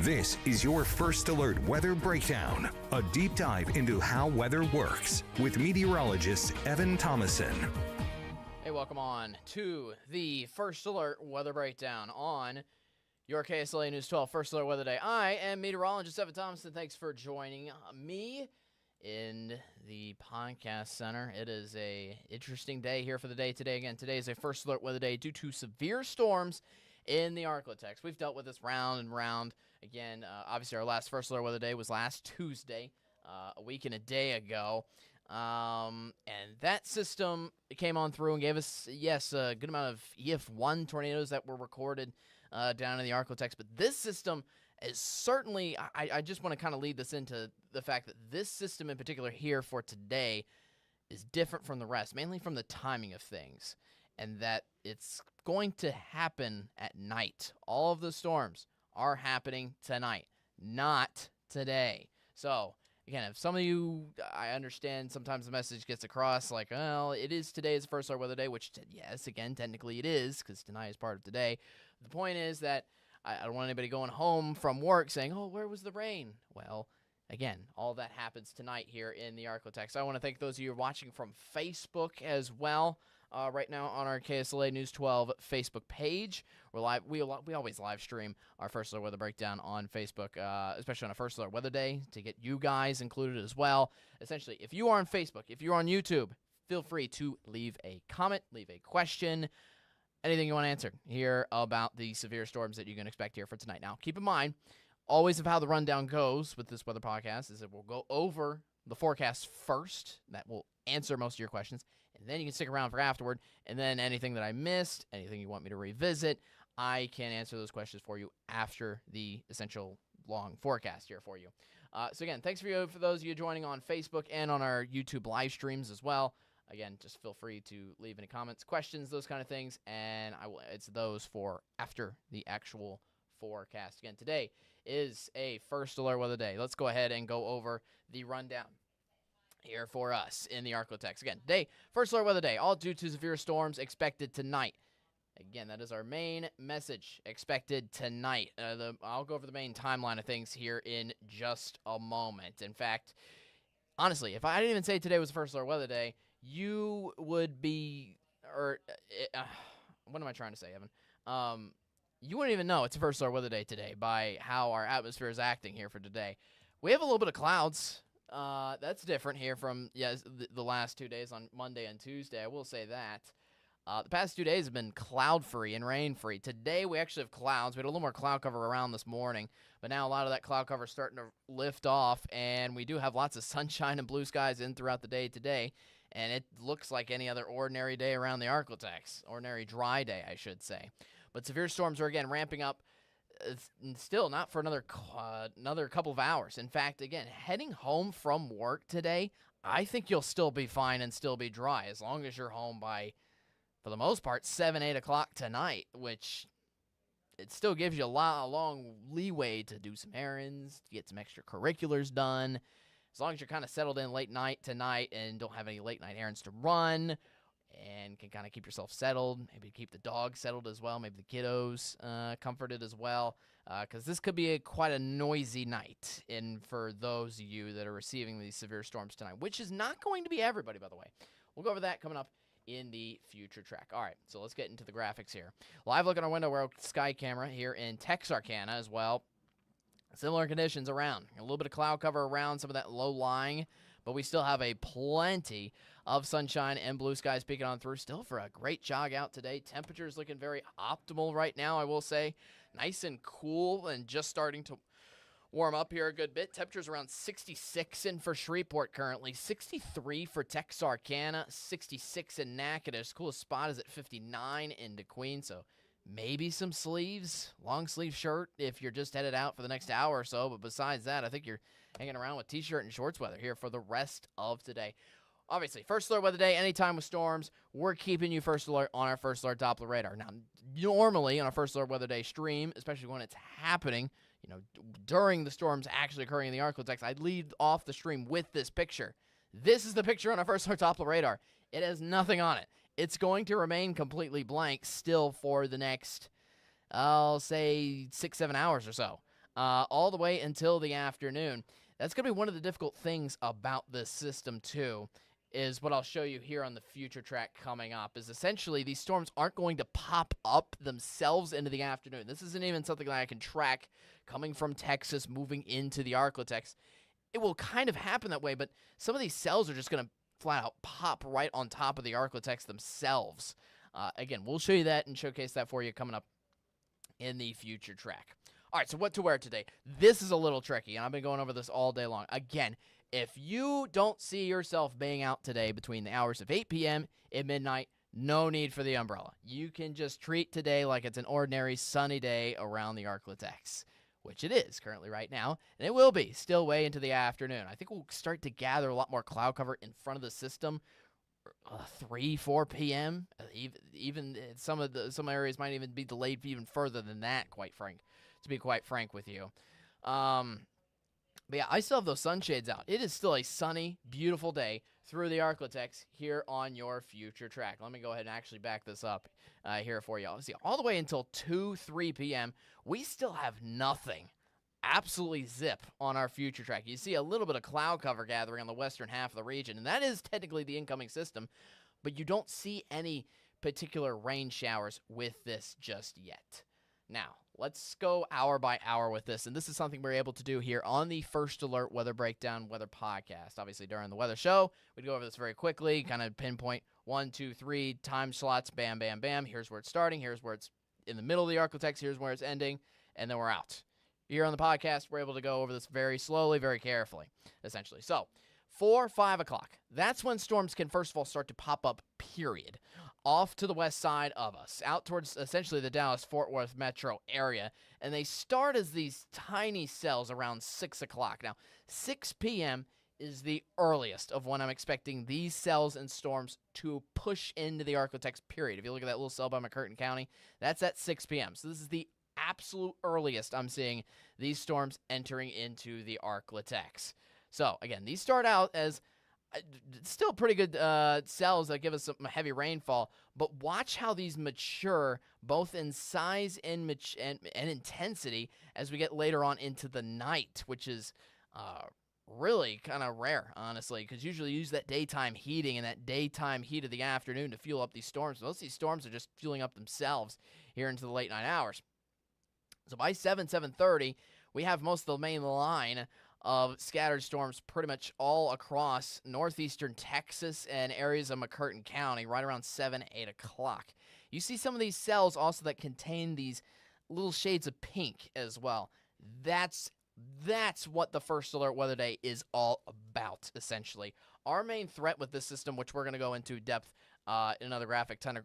This is your First Alert Weather Breakdown, a deep dive into how weather works with meteorologist Evan Thomason. Hey, welcome on to the First Alert Weather Breakdown on your KSLA News 12 First Alert Weather Day. I am meteorologist Evan Thomason. Thanks for joining me in the podcast center. It is a interesting day here for the day today. Again, today is a First Alert Weather Day due to severe storms in the ArkLaTex. We've dealt with this round and round. Again, obviously our last First Alert Weather Day was last Tuesday, a week and a day ago. And that system came on through and gave us, yes, a good amount of EF1 tornadoes that were recorded down in the ArkLaTex. But this system is certainly, I just want to kind of lead this into the fact that this system in particular here for today is different from the rest, mainly from the timing of things, and that it's going to happen at night. All of the storms are happening tonight, not today. So, again, if some of you, I understand sometimes the message gets across like, well, it is today's First Alert Weather Day, which, yes, again, technically it is, because tonight is part of today. The point is that I don't want anybody going home from work saying, oh, where was the rain? Well, again, all that happens tonight here in the ArkLaTex. I want to thank those of you watching from Facebook as well. Right now on our KSLA News 12 Facebook page. We're live. We always live stream our First Alert Weather Breakdown on Facebook, especially on a First Alert Weather Day, to get you guys included as well. Essentially, if you are on Facebook, if you're on YouTube, feel free to leave a comment, leave a question, anything you want to answer here about the severe storms that you can expect here for tonight. Now, keep in mind, always of how the rundown goes with this weather podcast is that we'll go over the forecast first. That will answer most of your questions, and then you can stick around for afterward, and then anything that I missed, anything you want me to revisit, I can answer those questions for you after the essential long forecast here for you. So again, thanks for those of you joining on Facebook and on our YouTube live streams as well. Again, just feel free to leave any comments, questions, those kind of things, and it's those for after the actual forecast. Again, today is a First Alert Weather Day. Let's go ahead and go over the rundown here for us in the ArkLaTex. Again, today, First Alert Weather Day, all due to severe storms expected tonight. Again, that is our main message, expected tonight. I'll go over the main timeline of things here in just a moment. In fact, honestly, if I didn't even say today was the First Alert Weather Day, you would be, what am I trying to say, Evan? You wouldn't even know it's a First Alert Weather Day today by how our atmosphere is acting here for today. We have a little bit of clouds. That's different here from the last 2 days on Monday and Tuesday. I will say that. The past 2 days have been cloud-free and rain-free. Today we actually have clouds. We had a little more cloud cover around this morning, but now a lot of that cloud cover is starting to lift off, and we do have lots of sunshine and blue skies in throughout the day today. And it looks like any other ordinary day around the ArkLaTex. Ordinary dry day, I should say. But severe storms are, again, ramping up. Still not for another couple of hours. In fact, again, heading home from work today, I think you'll still be fine and still be dry as long as you're home by, for the most part, 7, 8 o'clock tonight, which it still gives you a long leeway to do some errands, to get some extracurriculars done. As long as you're kind of settled in late night tonight and don't have any late night errands to run and can kind of keep yourself settled, maybe keep the dog settled as well, maybe the kiddos comforted as well, because this could be quite a noisy night for those of you that are receiving these severe storms tonight, which is not going to be everybody, by the way. We'll go over that coming up in the future track. All right, so let's get into the graphics here. Live look at our window, we're sky camera here in Texarkana as well. Similar conditions around. A little bit of cloud cover around some of that low lying, but we still have plenty of sunshine and blue skies peeking on through. Still for a great jog out today. Temperatures looking very optimal right now, I will say. Nice and cool and just starting to warm up here a good bit. Temperatures around 66 in for Shreveport currently. 63 for Texarkana. 66 in Natchitoches. Coolest spot is at 59 in DeQueen, so maybe some sleeves, long sleeve shirt if you're just headed out for the next hour or so. But besides that, I think you're hanging around with t-shirt and shorts weather here for the rest of today. Obviously, First Alert Weather Day, anytime with storms, we're keeping you First Alert on our First Alert Doppler radar. Now, normally on our First Alert Weather Day stream, especially when it's happening, during the storms actually occurring in the ArkLaTex, I lead off the stream with this picture. This is the picture on our First Alert Doppler radar. It has nothing on it. It's going to remain completely blank still for the next, I'll say, 6-7 hours or so. all the way until the afternoon. That's going to be one of the difficult things about this system, too, is what I'll show you here on the future track coming up, is essentially these storms aren't going to pop up themselves into the afternoon. This isn't even something that I can track coming from Texas, moving into the ArkLaTex. It will kind of happen that way, but some of these cells are just going to flat out pop right on top of the ArkLaTex themselves. Again, we'll show you that and showcase that for you coming up in the future track. All right, so what to wear today? This is a little tricky, and I've been going over this all day long. Again, if you don't see yourself being out today between the hours of 8 p.m. and midnight, no need for the umbrella. You can just treat today like it's an ordinary sunny day around the ArkLaTex, which it is currently right now, and it will be still way into the afternoon. I think we'll start to gather a lot more cloud cover in front of the system 3, 4 p.m. Even some areas might even be delayed even further than that, to be quite frank with you. But yeah, I still have those sunshades out. It is still a sunny, beautiful day through the ArkLaTex here on your future track. Let me go ahead and actually back this up here for you. See, all the way until 2, 3 p.m., we still have nothing. Absolutely zip on our future track. You see a little bit of cloud cover gathering on the western half of the region, and that is technically the incoming system, but you don't see any particular rain showers with this just yet. Now, let's go hour by hour with this, and this is something we're able to do here on the First Alert Weather Breakdown Weather Podcast. Obviously, during the weather show, we'd go over this very quickly, kind of pinpoint 1, 2, 3 time slots, bam, bam, bam. Here's where it's starting. Here's where it's in the middle of the ArkLaTex. Here's where it's ending, and then we're out. Here on the podcast, we're able to go over this very slowly, very carefully, essentially. So, 4, 5 o'clock, that's when storms can, first of all, start to pop up, period, off to the west side of us, out towards essentially the Dallas-Fort Worth metro area. And they start as these tiny cells around 6 o'clock. Now, 6 p.m. is the earliest of when I'm expecting these cells and storms to push into the ArkLaTex, period. If you look at that little cell by McCurtain County, that's at 6 p.m. So this is the absolute earliest I'm seeing these storms entering into the ArkLaTex. So, again, these start out as still pretty good cells that give us some heavy rainfall, but watch how these mature both in size and intensity as we get later on into the night, which is really kind of rare, honestly, because usually you use that daytime heating and that daytime heat of the afternoon to fuel up these storms. Most of these storms are just fueling up themselves here into the late night hours. So by 7:30, we have most of the main line of scattered storms pretty much all across northeastern Texas and areas of McCurtain County right around 7, 8 o'clock. You see some of these cells also that contain these little shades of pink as well. That's what the First Alert Weather Day is all about, essentially. Our main threat with this system, which we're going to go into depth in another graphic to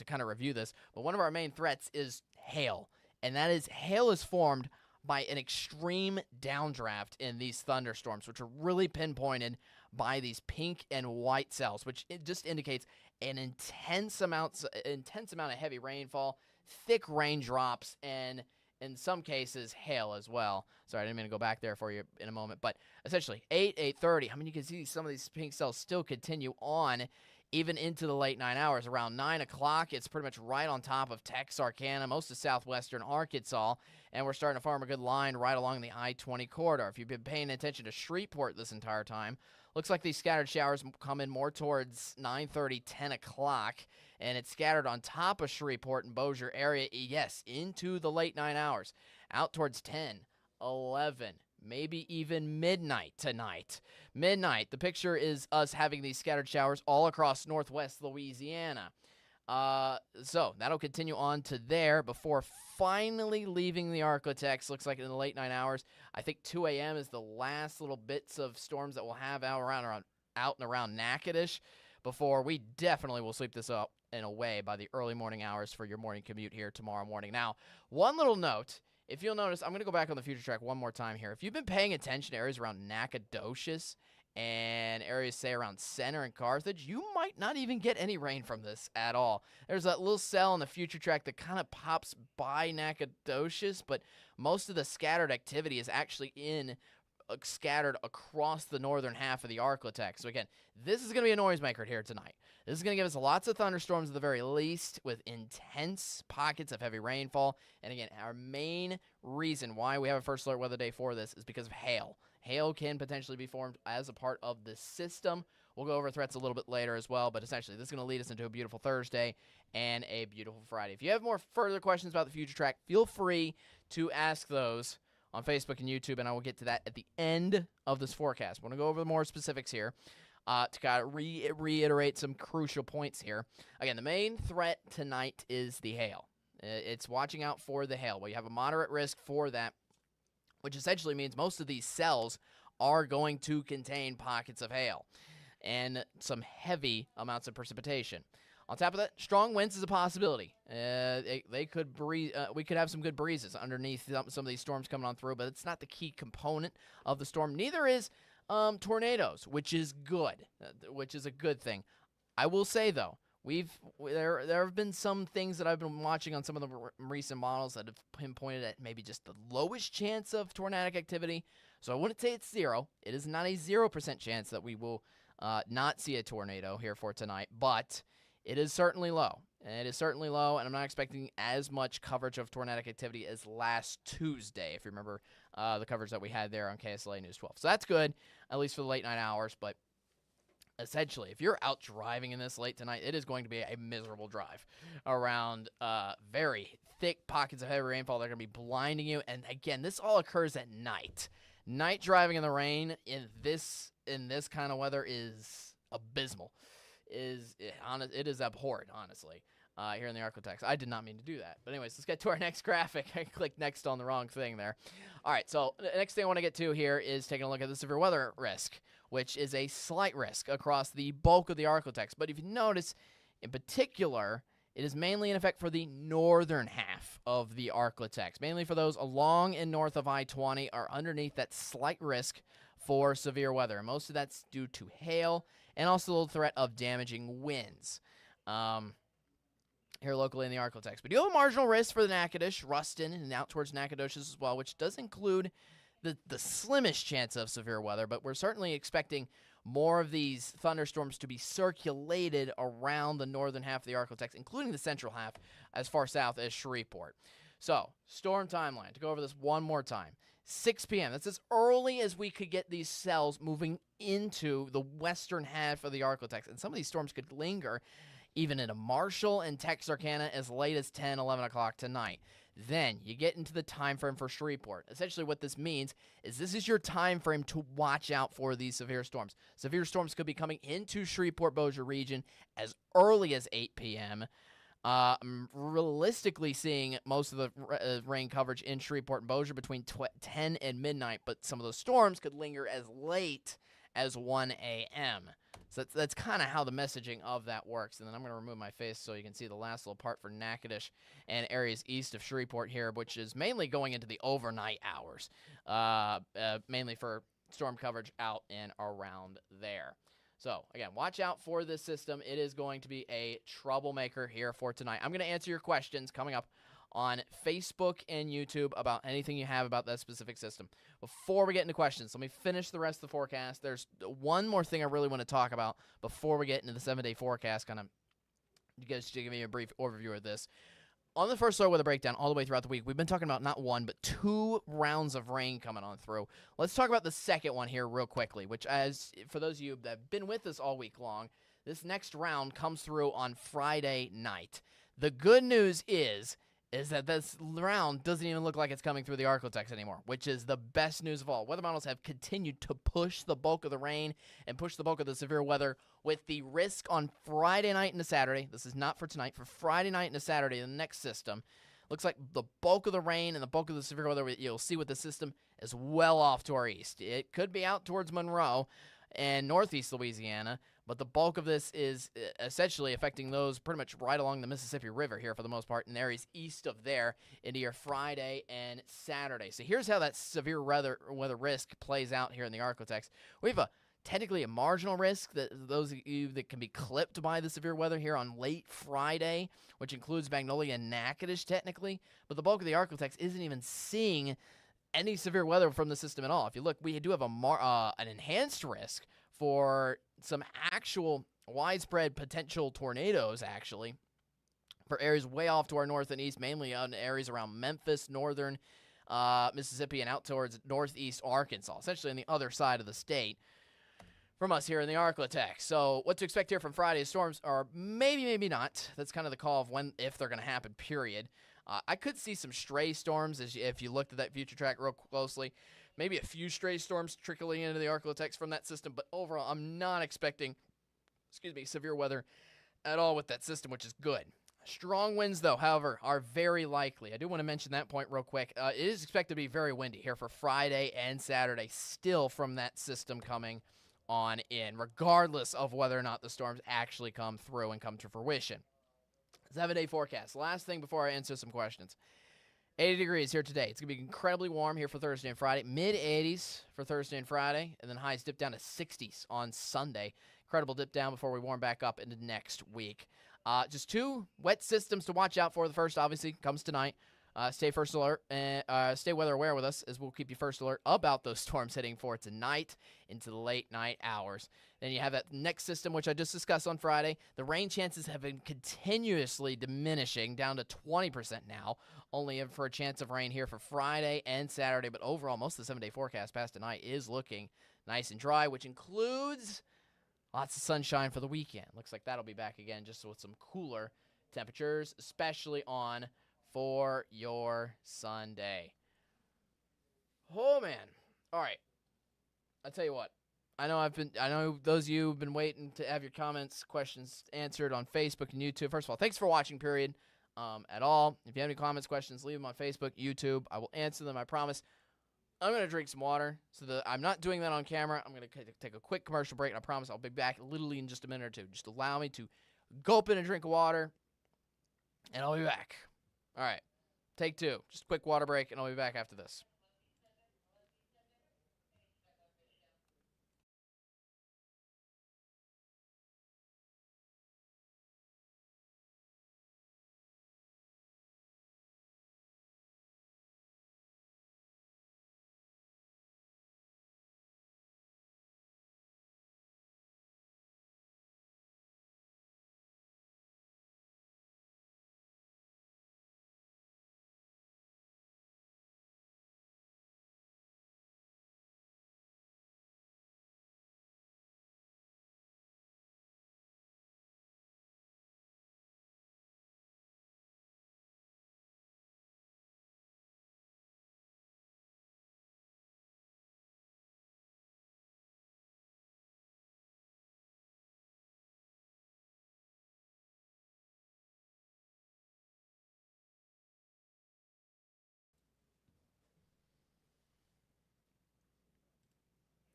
kind of review this, but one of our main threats is hail. And that is, hail is formed by an extreme downdraft in these thunderstorms, which are really pinpointed by these pink and white cells, which it just indicates an intense amount of heavy rainfall, thick raindrops, and in some cases, hail as well. Sorry, I didn't mean to go back there for you in a moment, but essentially 8:30. I mean, you can see some of these pink cells still continue on even into the late night hours. Around 9 o'clock, it's pretty much right on top of Texarkana, most of southwestern Arkansas, and we're starting to form a good line right along the I-20 corridor. If you've been paying attention to Shreveport this entire time, looks like these scattered showers come in more towards 9:30, 10 o'clock, and it's scattered on top of Shreveport and Bossier area, yes, into the late night hours, out towards 10, 11, maybe even midnight tonight. Midnight, the picture is us having these scattered showers all across northwest Louisiana. So that'll continue on to there before finally leaving the ArkLaTex. Looks like in the late night hours, I think 2 a.m. is the last little bits of storms that we'll have out and around Natchitoches before we definitely will sweep this up and away by the early morning hours for your morning commute here tomorrow morning. Now, one little note. If you'll notice, I'm going to go back on the future track one more time here. If you've been paying attention to areas around Nacogdoches and areas, say, around Center and Carthage, you might not even get any rain from this at all. There's that little cell in the future track that kind of pops by Nacogdoches, but most of the scattered activity is actually in scattered across the northern half of the ArkLaTex. So again, this is going to be a noisemaker here tonight. This is going to give us lots of thunderstorms at the very least with intense pockets of heavy rainfall. And again, our main reason why we have a first alert weather day for this is because of hail. Hail can potentially be formed as a part of the system. We'll go over threats a little bit later as well, but essentially this is going to lead us into a beautiful Thursday and a beautiful Friday. If you have more further questions about the future track, feel free to ask those on Facebook and YouTube, and I will get to that at the end of this forecast. We're going to go over the more specifics here to kind of reiterate some crucial points here. Again, the main threat tonight is the hail. It's watching out for the hail. Well, you have a moderate risk for that, which essentially means most of these cells are going to contain pockets of hail and some heavy amounts of precipitation. On top of that, strong winds is a possibility. They could breeze. We could have some good breezes underneath some of these storms coming on through, but it's not the key component of the storm. Neither is tornadoes, which is good, which is a good thing. I will say though, there have been some things that I've been watching on some of the recent models that have pinpointed at maybe just the lowest chance of tornadic activity. So I wouldn't say it's zero. It is not a 0% chance that we will not see a tornado here for tonight, but it is certainly low. It is certainly low, and I'm not expecting as much coverage of tornadic activity as last Tuesday, if you remember the coverage that we had there on KSLA News 12. So that's good, at least for the late night hours, but essentially, if you're out driving in this late tonight, it is going to be a miserable drive around very thick pockets of heavy rainfall. They're going to be blinding you, and again, this all occurs at night. Night driving in the rain in this kind of weather is abysmal. It is abhorrent, honestly, here in the ArkLaTex. I did not mean to do that. But anyways, let's get to our next graphic. I clicked next on the wrong thing there. All right, so the next thing I want to get to here is taking a look at the severe weather risk, which is a slight risk across the bulk of the ArkLaTex. But if you notice, in particular, it is mainly in effect for the northern half of the ArkLaTex, mainly for those along and north of I-20 are underneath that slight risk for severe weather. Most of that's due to hail and also the threat of damaging winds here locally in the ArkLaTex. But you have a marginal risk for the Natchitoches, Ruston, and out towards Nacogdoches as well, which does include the slimmest chance of severe weather, but we're certainly expecting more of these thunderstorms to be circulated around the northern half of the ArkLaTex, including the central half as far south as Shreveport. So, storm timeline, to go over this one more time. 6 p.m., that's as early as we could get these cells moving into the western half of the ArkLaTex, and some of these storms could linger even into Marshall and Texarkana as late as 10, 11 o'clock tonight. Then you get into the time frame for Shreveport. Essentially what this means is this is your time frame to watch out for these severe storms. Severe storms could be coming into Shreveport-Bossier region as early as 8 p.m., realistically seeing most of the rain coverage in Shreveport and Bossier between 10 and midnight, but some of those storms could linger as late as 1 a.m. So that's kind of how the messaging of that works. And then I'm going to remove my face so you can see the last little part for Natchitoches and areas east of Shreveport here, which is mainly going into the overnight hours, mainly for storm coverage out and around there. So, again, watch out for this system. It is going to be a troublemaker here for tonight. I'm going to answer your questions coming up on Facebook and YouTube about anything you have about that specific system. Before we get into questions, let me finish the rest of the forecast. There's one more thing I really want to talk about before we get into the 7-day forecast, kind of just to give you a brief overview of this. On the first weather breakdown all the way throughout the week, we've been talking about not one, but 2 rounds of rain coming on through. Let's talk about the second one here real quickly, which, as for those of you that have been with us all week long, this next round comes through on Friday night. The good news is that this round doesn't even look like it's coming through the ArkLaTex anymore, which is the best news of all. Weather models have continued to push the bulk of the rain and push the bulk of the severe weather with the risk on Friday night into Saturday. This is not for tonight. For Friday night into Saturday, the next system looks like the bulk of the rain and the bulk of the severe weather you'll see with the system is well off to our east. It could be out towards Monroe and northeast Louisiana, but the bulk of this is essentially affecting those pretty much right along the Mississippi River here for the most part, and areas east of there into your Friday and Saturday. So here's how that severe weather risk plays out here in the ArkLaTex. We have technically a marginal risk that those of you that can be clipped by the severe weather here on late Friday, which includes Magnolia and Natchitoches technically, but the bulk of the ArkLaTex isn't even seeing any severe weather from the system at all. If you look, we do have an enhanced risk for some actual widespread potential tornadoes, actually, for areas way off to our north and east, mainly on areas around Memphis, northern Mississippi, and out towards northeast Arkansas, essentially on the other side of the state from us here in the ArkLaTex. So what to expect here from Friday is storms are maybe not. That's kind of the call of when, if they're going to happen, period. I could see some stray storms if you looked at that future track real closely. Maybe a few stray storms trickling into the ArkLaTex from that system, but overall, I'm not expecting, severe weather at all with that system, which is good. Strong winds, though, however, are very likely. I do want to mention that point real quick. It is expected to be very windy here for Friday and Saturday, still from that system coming on in, regardless of whether or not the storms actually come through and come to fruition. 7-day forecast. Last thing before I answer some questions. 80 degrees here today. It's going to be incredibly warm here for Thursday and Friday. Mid-80s for Thursday and Friday, and then highs dip down to 60s on Sunday. Incredible dip down before we warm back up into next week. Just two wet systems to watch out for. The first, obviously, comes tonight. Stay first alert and stay weather aware with us, as we'll keep you first alert about those storms heading for tonight into the late night hours. Then you have that next system, which I just discussed on Friday. The rain chances have been continuously diminishing down to 20% now, only for a chance of rain here for Friday and Saturday. But overall, most of the 7-day forecast past tonight is looking nice and dry, which includes lots of sunshine for the weekend. Looks like that'll be back again, just with some cooler temperatures, especially on for your Sunday. Oh, man. All right. I'll tell you what. I know those of you who've been waiting to have your comments, questions answered on Facebook and YouTube. First of all, thanks for watching, period, at all. If you have any comments, questions, leave them on Facebook, YouTube. I will answer them, I promise. I'm going to drink some water, so that I'm not doing that on camera. I'm going to take a quick commercial break, and I promise I'll be back literally in just a minute or two. Just allow me to gulp in a drink of water, and I'll be back. All right, take two. Just a quick water break, and I'll be back after this.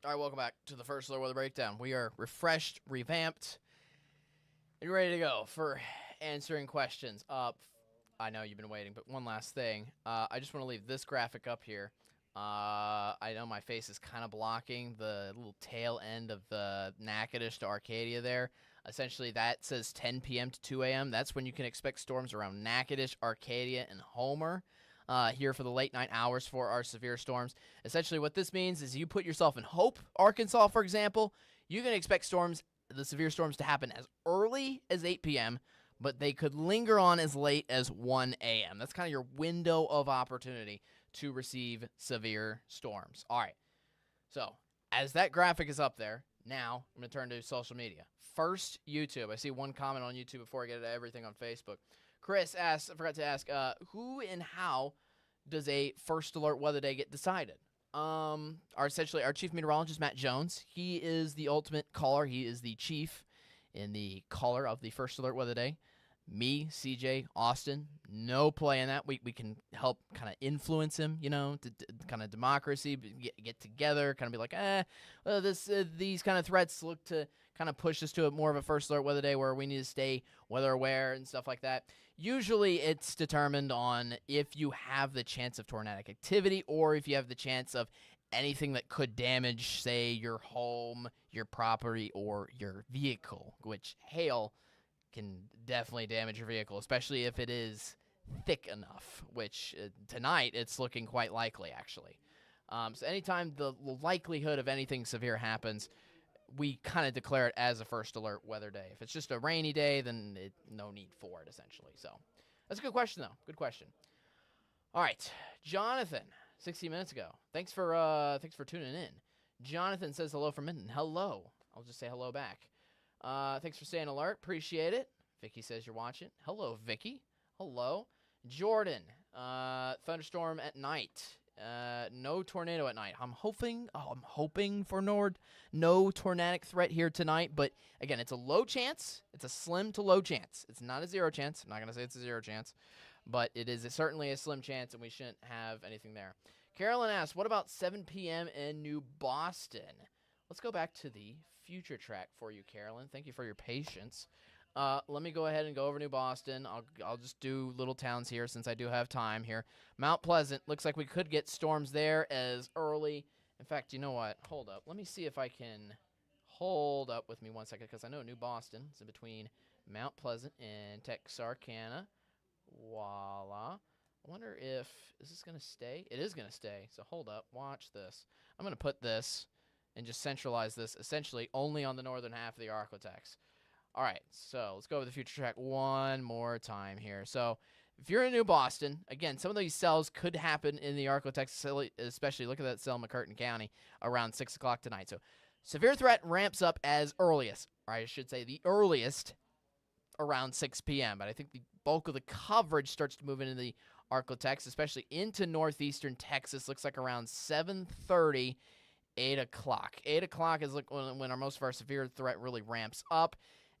All right, welcome back to the First Alert Weather Breakdown. We are refreshed, revamped, and ready to go for answering questions. I know you've been waiting, but one last thing. I just want to leave this graphic up here. I know my face is kind of blocking the little tail end of the Natchitoches to Arcadia there. Essentially, that says 10 p.m. to 2 a.m. That's when you can expect storms around Natchitoches, Arcadia, and Homer. Here for the late night hours for our severe storms. Essentially, what this means is you put yourself in Hope, Arkansas, for example. You can expect the severe storms to happen as early as 8 p.m., but they could linger on as late as 1 a.m. That's kind of your window of opportunity to receive severe storms. All right. So, as that graphic is up there, now I'm going to turn to social media. First, YouTube. I see one comment on YouTube before I get to everything on Facebook. Chris asks, I forgot to ask, who and how does a first alert weather day get decided? Our chief meteorologist, Matt Jones, he is the ultimate caller. He is the chief in the caller of the first alert weather day. Me, CJ, Austin, no play in that. We can help kind of influence him, to kind of democracy, get together, kind of be like, well, these kind of threats look to kind of push us to more of a first alert weather day where we need to stay weather aware and stuff like that. Usually it's determined on if you have the chance of tornadic activity or if you have the chance of anything that could damage, say, your home, your property, or your vehicle, which hail can definitely damage your vehicle, especially if it is thick enough, which tonight it's looking quite likely, actually. So anytime the likelihood of anything severe happens, we kind of declare it as a first alert weather day. If it's just a rainy day, then no need for it, essentially. So that's a good question, though. Good question. All right, Jonathan, 60 minutes ago. Thanks for tuning in. Jonathan says hello from Minden. Hello. I'll just say hello back. Thanks for staying alert. Appreciate it. Vicky says you're watching. Hello, Vicky. Hello. Jordan, thunderstorm at night. No tornado at night. I'm hoping for no tornadic threat here tonight, but again, it's a low chance. It's a slim to low chance. It's not a 0 chance. I'm not going to say it's a 0 chance, but it is certainly a slim chance, and we shouldn't have anything there. Carolyn asks, what about 7 p.m. in New Boston? Let's go back to the future track for you, Carolyn. Thank you for your patience. Let me go ahead and go over New Boston. I'll just do little towns here since I do have time here. Mount Pleasant, looks like we could get storms there as early. In fact, you know what? Hold up. Let me see if I can hold up with me 1 second, because I know New Boston is in between Mount Pleasant and Texarkana. Voila. I wonder if, is this going to stay? It is going to stay, so hold up. Watch this. I'm going to put this and just centralize this essentially only on the northern half of the ArkLaTex. All right, so let's go over the future track one more time here. So if you're in New Boston, again, some of these cells could happen in the ArkLaTex facility, especially look at that cell in McCurtain County around 6 o'clock tonight. So severe threat ramps up as earliest, or I should say the earliest, around 6 p.m. But I think the bulk of the coverage starts to move into the ArkLaTex, especially into northeastern Texas. Looks like around 7:30, 8 o'clock. 8 o'clock is when most of our severe threat really ramps up.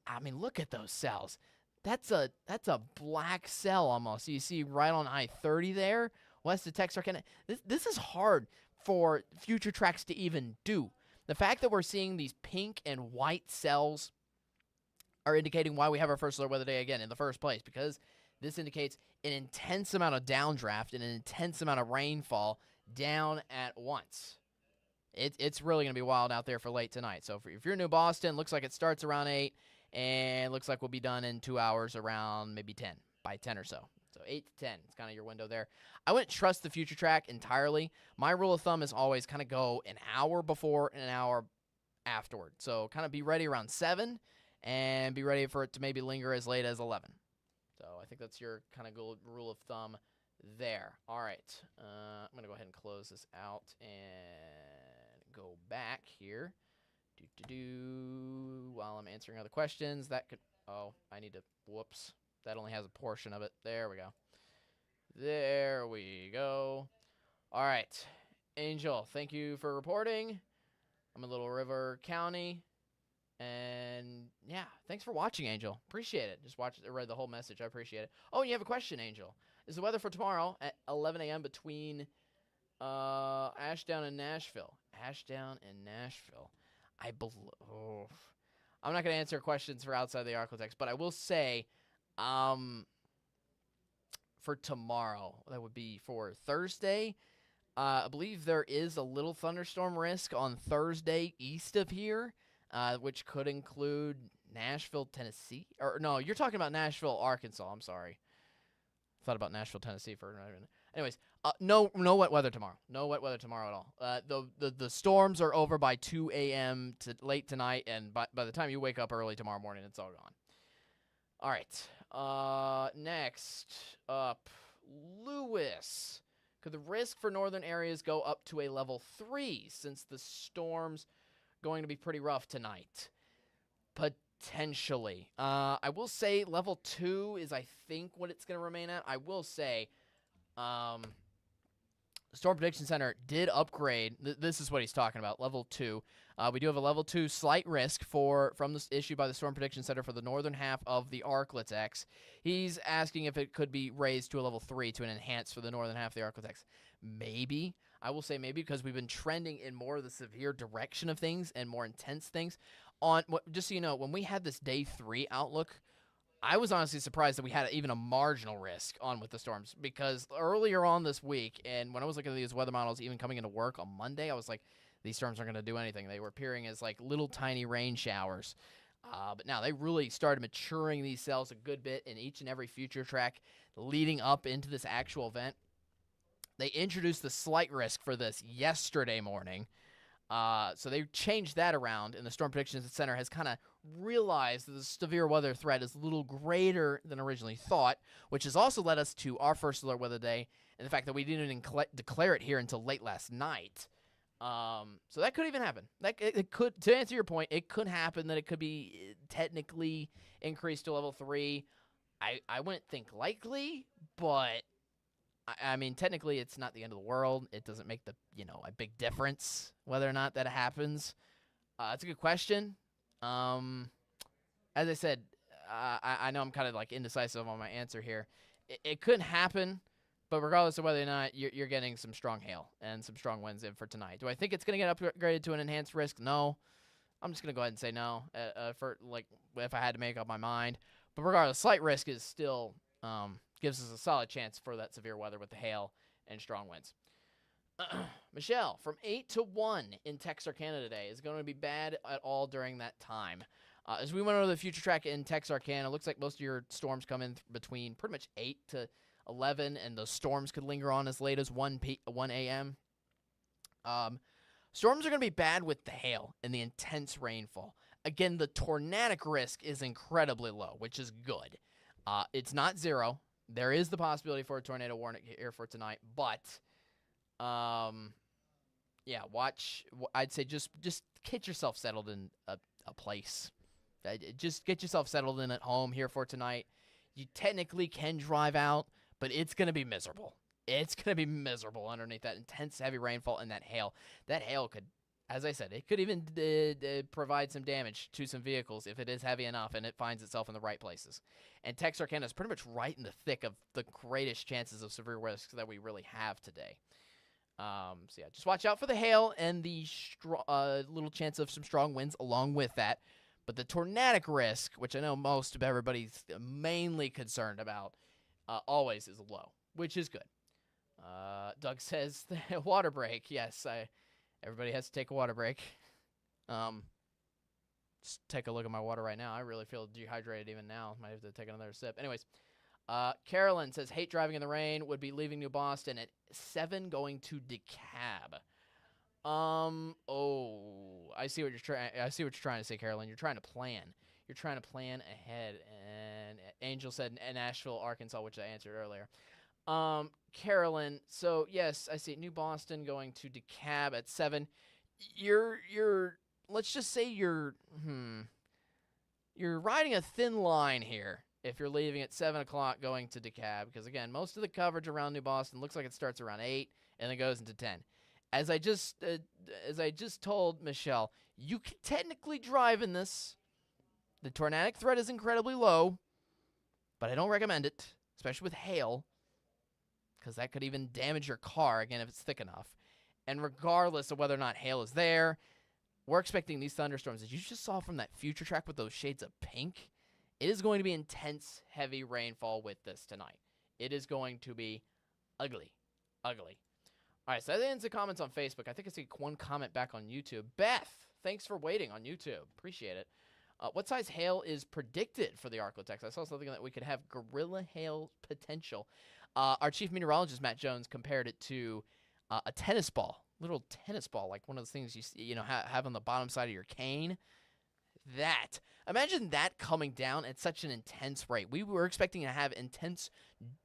I mean, look at those cells. That's a black cell almost. You see right on I-30 there, west of Texarkana. This is hard for future tracks to even do. The fact that we're seeing these pink and white cells are indicating why we have our first alert weather day again in the first place, because this indicates an intense amount of downdraft and an intense amount of rainfall down at once. It's really going to be wild out there for late tonight. So if you're in New Boston, looks like it starts around 8. And looks like we'll be done in 2 hours around maybe 10, by 10 or so. So 8 to 10 is kind of your window there. I wouldn't trust the future track entirely. My rule of thumb is always kind of go an hour before and an hour afterward. So kind of be ready around 7 and be ready for it to maybe linger as late as 11. So I think that's your kind of rule of thumb there. All right. I'm going to go ahead and close this out and go back here. While I'm answering other questions, that could, I need to, whoops, that only has a portion of it. There we go. There we go. All right, Angel, thank you for reporting. I'm in Little River County, and yeah, thanks for watching, Angel. Appreciate it. Just read the whole message. I appreciate it. Oh, you have a question, Angel. Is the weather for tomorrow at 11 a.m. between Ashdown and Nashville? Ashdown and Nashville. I'm not going to answer questions for outside the ArkLaTex, but I will say for tomorrow, that would be for Thursday, I believe there is a little thunderstorm risk on Thursday east of here, which could include Nashville, Tennessee. Or no, you're talking about Nashville, Arkansas. I'm sorry. Thought about Nashville, Tennessee for a minute. Anyways, no wet weather tomorrow. No wet weather tomorrow at all. The storms are over by 2 a.m. to late tonight, and by the time you wake up early tomorrow morning, it's all gone. All right. Next up, Lewis. Could the risk for northern areas go up to a level 3 since the storm's going to be pretty rough tonight? Potentially. I will say level 2 is, I think, what it's going to remain at. I will say Storm Prediction Center did upgrade. This is what he's talking about, level 2. We do have a level 2 slight risk from this issue by the Storm Prediction Center for the northern half of the ArkLaTex. He's asking if it could be raised to a level 3 to an enhance for the northern half of the ArkLaTex. Maybe. I will say maybe because we've been trending in more of the severe direction of things and more intense things. Just so you know, when we had this day 3 outlook, I was honestly surprised that we had even a marginal risk on with the storms, because earlier on this week, and when I was looking at these weather models even coming into work on Monday, I was like, these storms aren't going to do anything. They were appearing as like little tiny rain showers. But now they really started maturing these cells a good bit in each and every future track leading up into this actual event. They introduced the slight risk for this yesterday morning. So they changed that around, and the Storm Predictions Center has kind of realized that the severe weather threat is a little greater than originally thought, which has also led us to our first alert weather day, and the fact that we didn't even declare it here until late last night. So that could even happen. It could, to answer your point, it could happen that it could be technically increased to level 3. I wouldn't think likely, but I mean, technically, it's not the end of the world. It doesn't make a big difference whether or not that happens. It's a good question. As I said, I know I'm kind of like indecisive on my answer here. It could happen, but regardless of whether or not you're getting some strong hail and some strong winds in for tonight. Do I think it's going to get upgraded to an enhanced risk? No. I'm just going to go ahead and say no for like if I had to make up my mind. But regardless, slight risk is still gives us a solid chance for that severe weather with the hail and strong winds. Michelle, from 8 to 1 in Texarkana today. Is going to be bad at all during that time. As we went over the future track in Texarkana, it looks like most of your storms come in between pretty much 8 to 11, and those storms could linger on as late as 1 a.m. Storms are going to be bad with the hail and the intense rainfall. Again, the tornadic risk is incredibly low, which is good. It's not zero. There is the possibility for a tornado warning here for tonight, but yeah, watch. I'd say just get yourself settled in a place. Just get yourself settled in at home here for tonight. You technically can drive out, but it's going to be miserable. It's going to be miserable underneath that intense heavy rainfall and that hail. That hail could, as I said, it could even provide some damage to some vehicles if it is heavy enough and it finds itself in the right places. And Texarkana is pretty much right in the thick of the greatest chances of severe risks that we really have today. So yeah, just watch out for the hail and the little chance of some strong winds along with that. But the tornadic risk, which I know most of everybody's mainly concerned about, always is low, which is good. Doug says the water break. Yes, everybody has to take a water break. Just take a look at my water right now. I really feel dehydrated even now. Might have to take another sip. Anyways, Carolyn says, hate driving in the rain, would be leaving New Boston at 7 going to DeKalb. I see what you're trying to say, Carolyn. You're trying to plan. You're trying to plan ahead. And Angel said Nashville, Arkansas, which I answered earlier. Carolyn, so yes, I see New Boston going to DeKalb at 7. Let's just say you're riding a thin line here if you're leaving at 7 o'clock going to DeKalb, because again, most of the coverage around New Boston looks like it starts around 8 and then goes into 10. As I just told Michelle, you can technically drive in this. The tornadic threat is incredibly low, but I don't recommend it, especially with hail, because that could even damage your car, again, if it's thick enough. And regardless of whether or not hail is there, we're expecting these thunderstorms, as you just saw from that future track with those shades of pink. It is going to be intense, heavy rainfall with this tonight. It is going to be ugly. Ugly. All right, so that ends the comments on Facebook. I think I see one comment back on YouTube. Beth, thanks for waiting on YouTube. Appreciate it. What size hail is predicted for the ArkLaTex? I saw something that we could have gorilla hail potential. Our chief meteorologist, Matt Jones, compared it to a tennis ball, little tennis ball, like one of those things you have on the bottom side of your cane. That. Imagine that coming down at such an intense rate. We were expecting to have intense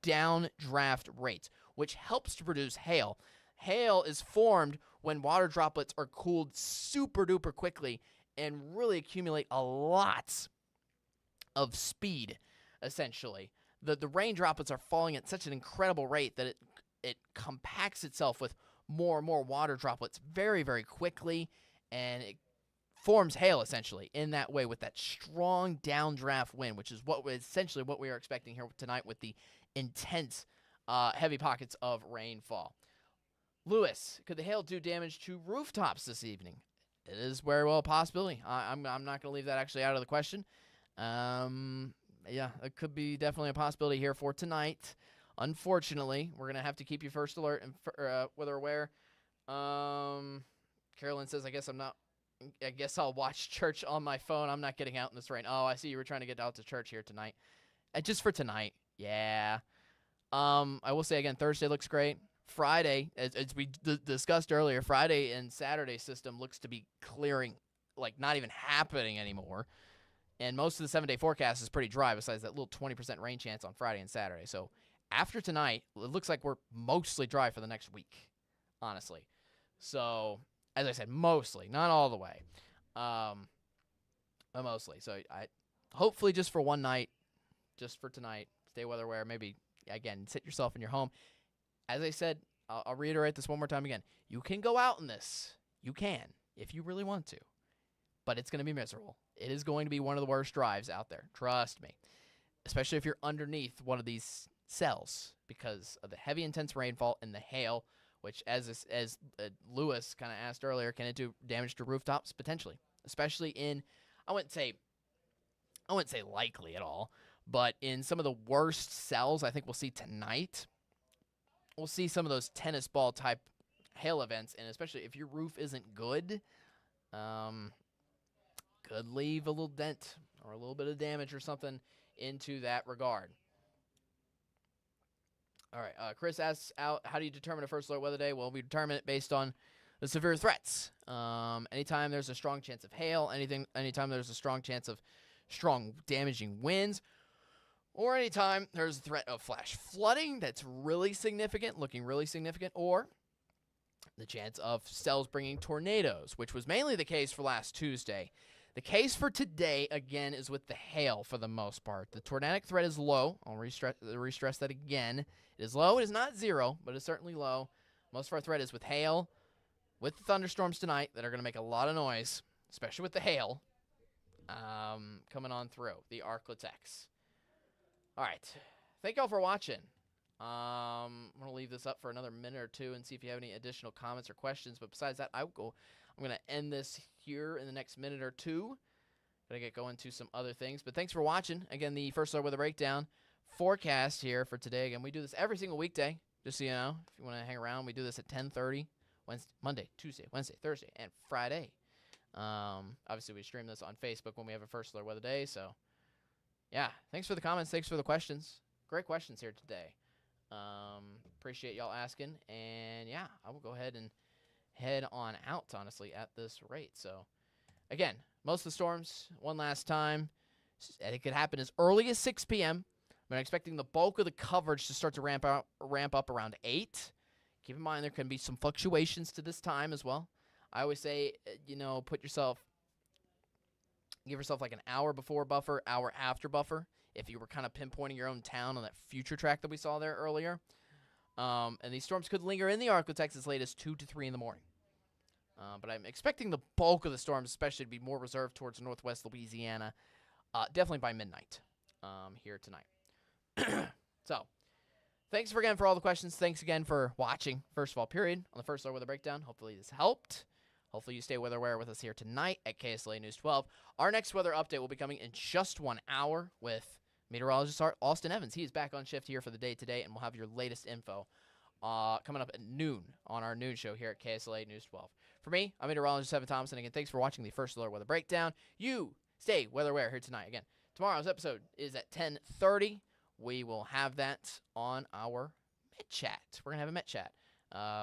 downdraft rates, which helps to produce hail. Hail is formed when water droplets are cooled super duper quickly and really accumulate a lot of speed, essentially. The rain droplets are falling at such an incredible rate that it compacts itself with more and more water droplets very, very quickly, and it forms hail, essentially, in that way with that strong downdraft wind, which is essentially what we are expecting here tonight with the intense, heavy pockets of rainfall. Lewis, could the hail do damage to rooftops this evening? It is very well a possibility. I'm not going to leave that actually out of the question. Yeah, it could be definitely a possibility here for tonight. Unfortunately, we're going to have to keep you first alert and weather aware. Carolyn says, I guess I'm not I guess I'll watch church on my phone. I'm not getting out in this rain. Oh, I see you were trying to get out to church here tonight. Just for tonight. Yeah. I will say again, Thursday looks great. Friday, as we discussed earlier, Friday and Saturday system looks to be clearing, like not even happening anymore. And most of the 7-day forecast is pretty dry besides that little 20% rain chance on Friday and Saturday. So after tonight, it looks like we're mostly dry for the next week, honestly. So, as I said, mostly, not all the way, but mostly. So hopefully just for one night, just for tonight, stay weather aware. Maybe, again, sit yourself in your home. As I said, I'll reiterate this one more time again. You can go out in this. You can, if you really want to. But it's going to be miserable. It is going to be one of the worst drives out there. Trust me. Especially if you're underneath one of these cells because of the heavy, intense rainfall and the hail, which, as Lewis kind of asked earlier, can it do damage to rooftops? Potentially. Especially in, I wouldn't say likely at all, but in some of the worst cells I think we'll see tonight, we'll see some of those tennis ball type hail events, and especially if your roof isn't good, could leave a little dent or a little bit of damage or something into that regard. All right, Chris asks out, how do you determine a first alert weather day? Well, we determine it based on the severe threats. Anytime there's a strong chance of hail, anytime there's a strong chance of strong damaging winds, or anytime there's a threat of flash flooding that's really significant, looking really significant, or the chance of cells bringing tornadoes, which was mainly the case for last Tuesday. The case for today, again, is with the hail for the most part. The tornadic threat is low. I'll re-stress that again. It is low. It is not zero, but it's certainly low. Most of our threat is with hail, with the thunderstorms tonight that are going to make a lot of noise, especially with the hail coming on through the ArkLaTex. All right. Thank y'all for watching. I'm going to leave this up for another minute or two and see if you have any additional comments or questions. But besides that, I'm going to end this here in the next minute or two. Gotta get going to some other things. But thanks for watching. Again, the First Alert Weather Breakdown forecast here for today. Again, we do this every single weekday, just so you know. If you want to hang around, we do this at 10:30, Monday, Tuesday, Wednesday, Thursday, and Friday. Obviously, we stream this on Facebook when we have a First Alert Weather Day. So, yeah, thanks for the comments. Thanks for the questions. Great questions here today. Appreciate y'all asking. And, yeah, I will go ahead and head on out, honestly, at this rate. So, again, most of the storms, one last time, it could happen as early as 6 p.m. I'm expecting the bulk of the coverage to start to ramp up around 8. Keep in mind there can be some fluctuations to this time as well. I always say, give yourself like an hour before buffer, hour after buffer, if you were kind of pinpointing your own town on that future track that we saw there earlier. And these storms could linger in the ArkLaTex as late as 2 to 3 in the morning. But I'm expecting the bulk of the storms, especially, to be more reserved towards northwest Louisiana, definitely by midnight here tonight. So, thanks again for all the questions. Thanks again for watching, first of all, period, on the First Alert Weather Breakdown. Hopefully this helped. Hopefully you stay weather aware with us here tonight at KSLA News 12. Our next weather update will be coming in just 1 hour with meteorologist Austin Evans. He is back on shift here for the day today, and we'll have your latest info coming up at noon on our noon show here at KSLA News 12. For me, I'm meteorologist Evan Thompson. Again, thanks for watching the First Alert Weather Breakdown. You stay weather aware here tonight. Again, tomorrow's episode is at 10:30. We will have that on our Met Chat. We're going to have a Met Chat,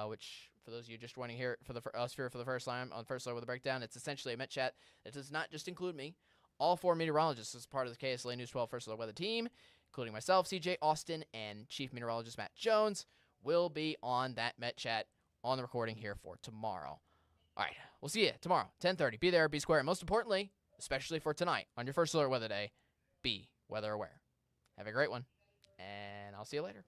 which, for those of you just joining here for us here for the first time on First Alert Weather Breakdown, it's essentially a Met Chat that does not just include me. All 4 meteorologists as part of the KSLA News 12 First Alert Weather team, including myself, CJ Austin, and Chief Meteorologist Matt Jones, will be on that Met Chat on the recording here for tomorrow. All right, we'll see you tomorrow, 10:30. Be there, be square, and most importantly, especially for tonight, on your First Alert Weather Day, be weather aware. Have a great one, and I'll see you later.